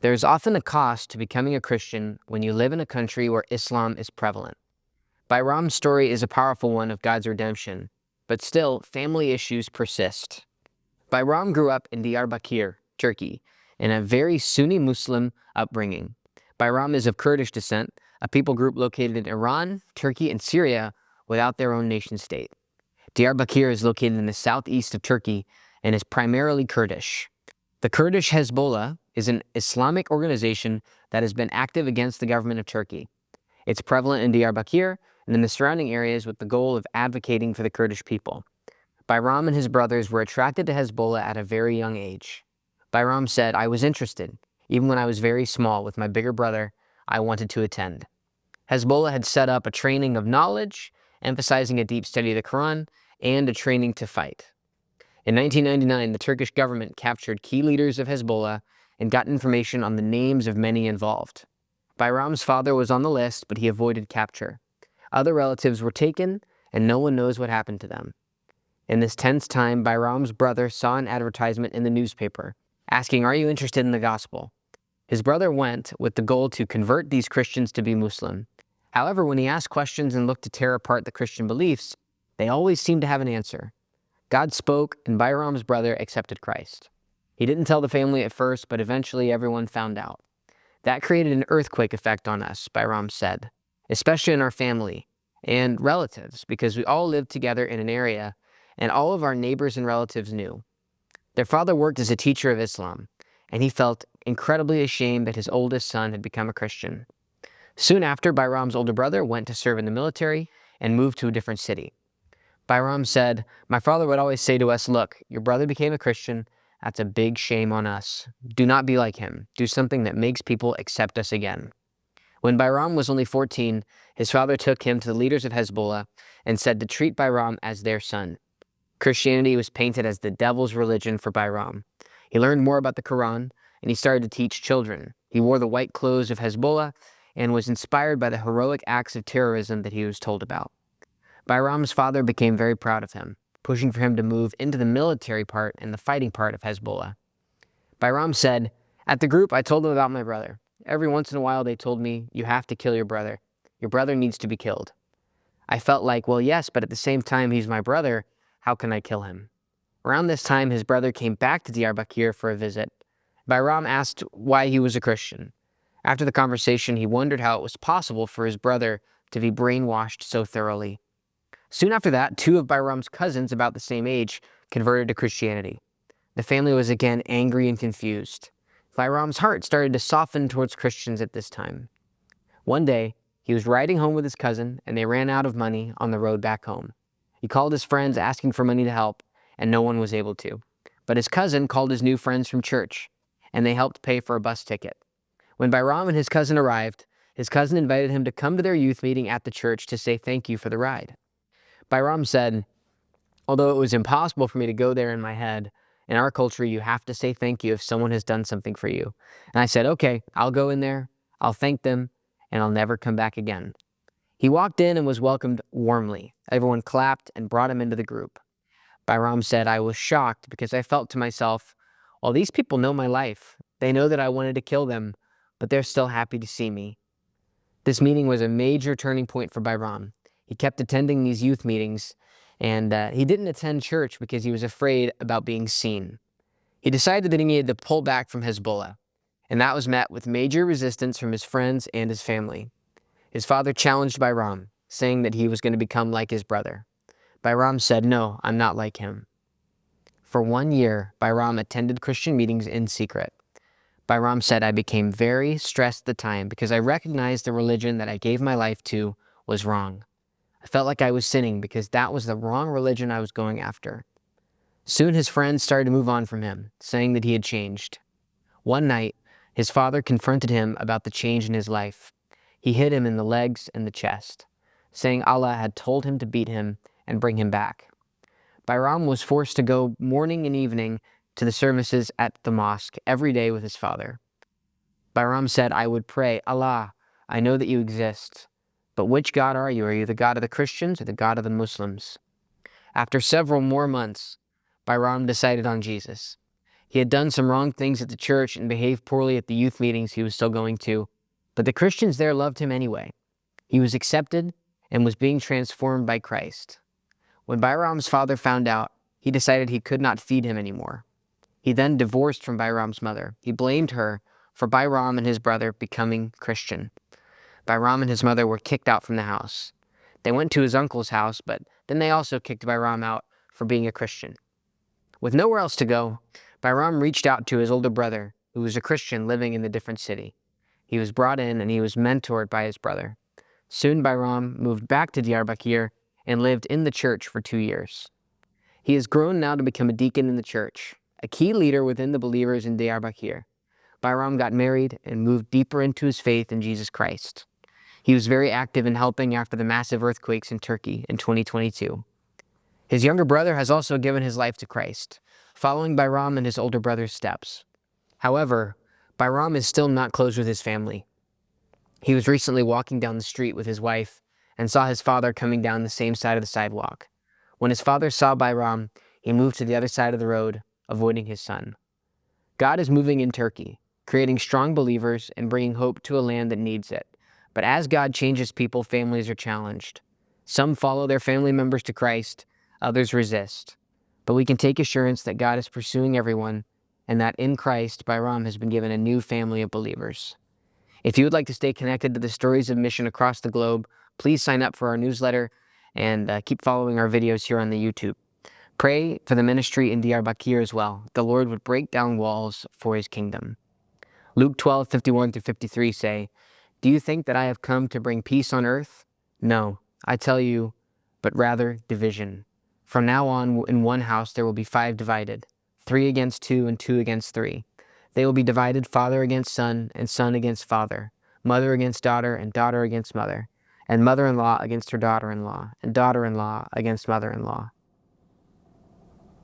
There is often a cost to becoming a Christian when you live in a country where Islam is prevalent. Bayram's story is a powerful one of God's redemption, but still, family issues persist. Bayram grew up in Diyarbakir, Turkey, in a very Sunni Muslim upbringing. Bayram is of Kurdish descent, a people group located in Iran, Turkey, and Syria without their own nation state. Diyarbakir is located in the southeast of Turkey and is primarily Kurdish. The Kurdish Hezbollah is an Islamic organization that has been active against the government of Turkey. It's prevalent in Diyarbakir and in the surrounding areas with the goal of advocating for the Kurdish people. Bayram and his brothers were attracted to Hezbollah at a very young age. Bayram said, "I was interested. Even when I was very small with my bigger brother, I wanted to attend." Hezbollah had set up a training of knowledge, emphasizing a deep study of the Quran and a training to fight. In 1999, the Turkish government captured key leaders of Hezbollah and got information on the names of many involved. Bayram's father was on the list, but he avoided capture. Other relatives were taken, and no one knows what happened to them. In this tense time, Bayram's brother saw an advertisement in the newspaper asking, "Are you interested in the gospel?" His brother went with the goal to convert these Christians to be Muslim. However, when he asked questions and looked to tear apart the Christian beliefs, they always seemed to have an answer. God spoke, and Bayram's brother accepted Christ. He didn't tell the family at first, but eventually everyone found out. That created an earthquake effect on us, Bayram said, especially in our family and relatives, because we all lived together in an area, and all of our neighbors and relatives knew. Their father worked as a teacher of Islam, and he felt incredibly ashamed that his oldest son had become a Christian. Soon after, Bayram's older brother went to serve in the military and moved to a different city. Bayram said, "My father would always say to us, 'Look, your brother became a Christian. That's a big shame on us. Do not be like him. Do something that makes people accept us again.'" When Bayram was only 14, his father took him to the leaders of Hezbollah and said to treat Bayram as their son. Christianity was painted as the devil's religion for Bayram. He learned more about the Quran, and he started to teach children. He wore the white clothes of Hezbollah and was inspired by the heroic acts of terrorism that he was told about. Bayram's father became very proud of him, pushing for him to move into the military part and the fighting part of Hezbollah. Bayram said, "At the group, I told them about my brother. Every once in a while, they told me, 'You have to kill your brother. Your brother needs to be killed.' I felt like, well, yes, but at the same time, he's my brother. How can I kill him?" Around this time, his brother came back to Diyarbakir for a visit. Bayram asked why he was a Christian. After the conversation, he wondered how it was possible for his brother to be brainwashed so thoroughly. Soon after that, two of Bayram's cousins, about the same age, converted to Christianity. The family was again angry and confused. Bayram's heart started to soften towards Christians at this time. One day, he was riding home with his cousin, and they ran out of money on the road back home. He called his friends asking for money to help, and no one was able to. But his cousin called his new friends from church, and they helped pay for a bus ticket. When Bayram and his cousin arrived, his cousin invited him to come to their youth meeting at the church to say thank you for the ride. Bayram said, "Although it was impossible for me to go there in my head, in our culture you have to say thank you if someone has done something for you." And I said, "Okay, I'll go in there, I'll thank them, and I'll never come back again." He walked in and was welcomed warmly. Everyone clapped and brought him into the group. Bayram said, "I was shocked because I felt to myself, well, these people know my life. They know that I wanted to kill them, but they're still happy to see me." This meeting was a major turning point for Bayram. He kept attending these youth meetings, and he didn't attend church because he was afraid about being seen. He decided that he needed to pull back from Hezbollah, and that was met with major resistance from his friends and his family. His father challenged Bayram, saying that he was going to become like his brother. Bayram said, "No, I'm not like him." For 1 year, Bayram attended Christian meetings in secret. Bayram said, "I became very stressed at the time because I recognized the religion that I gave my life to was wrong. I felt like I was sinning because that was the wrong religion I was going after." Soon his friends started to move on from him, saying that he had changed. One night, his father confronted him about the change in his life. He hit him in the legs and the chest, saying Allah had told him to beat him and bring him back. Bayram was forced to go morning and evening to the services at the mosque every day with his father. Bayram said, "I would pray, 'Allah, I know that you exist, but which God are you? Are you the God of the Christians or the God of the Muslims?'" After several more months, Bayram decided on Jesus. He had done some wrong things at the church and behaved poorly at the youth meetings he was still going to, but the Christians there loved him anyway. He was accepted and was being transformed by Christ. When Bairam's father found out, he decided he could not feed him anymore. He then divorced from Bairam's mother. He blamed her for Bairam and his brother becoming Christian. Bairam and his mother were kicked out from the house. They went to his uncle's house, but then they also kicked Bairam out for being a Christian. With nowhere else to go, Bairam reached out to his older brother, who was a Christian living in a different city. He was brought in and he was mentored by his brother. Soon Bairam moved back to Diyarbakir and lived in the church for 2 years. He has grown now to become a deacon in the church, a key leader within the believers in Diyarbakir. Bairam got married and moved deeper into his faith in Jesus Christ. He was very active in helping after the massive earthquakes in Turkey in 2022. His younger brother has also given his life to Christ, following Bairam and his older brother's steps. However, Bairam is still not close with his family. He was recently walking down the street with his wife and saw his father coming down the same side of the sidewalk. When his father saw Bairam, he moved to the other side of the road, avoiding his son. God is moving in Turkey, creating strong believers and bringing hope to a land that needs it. But as God changes people, families are challenged. Some follow their family members to Christ, others resist. But we can take assurance that God is pursuing everyone and that in Christ, Bairam has been given a new family of believers. If you would like to stay connected to the stories of mission across the globe, please sign up for our newsletter and keep following our videos here on the YouTube. Pray for the ministry in Diyarbakir as well. The Lord would break down walls for his kingdom. Luke 12:51-53 say, "Do you think that I have come to bring peace on earth? No, I tell you, but rather division. From now on, in one house there will be 5 divided, 3 against 2 and 2 against 3. They will be divided father against son and son against father, mother against daughter and daughter against mother, and mother-in-law against her daughter-in-law, and daughter-in-law against mother-in-law.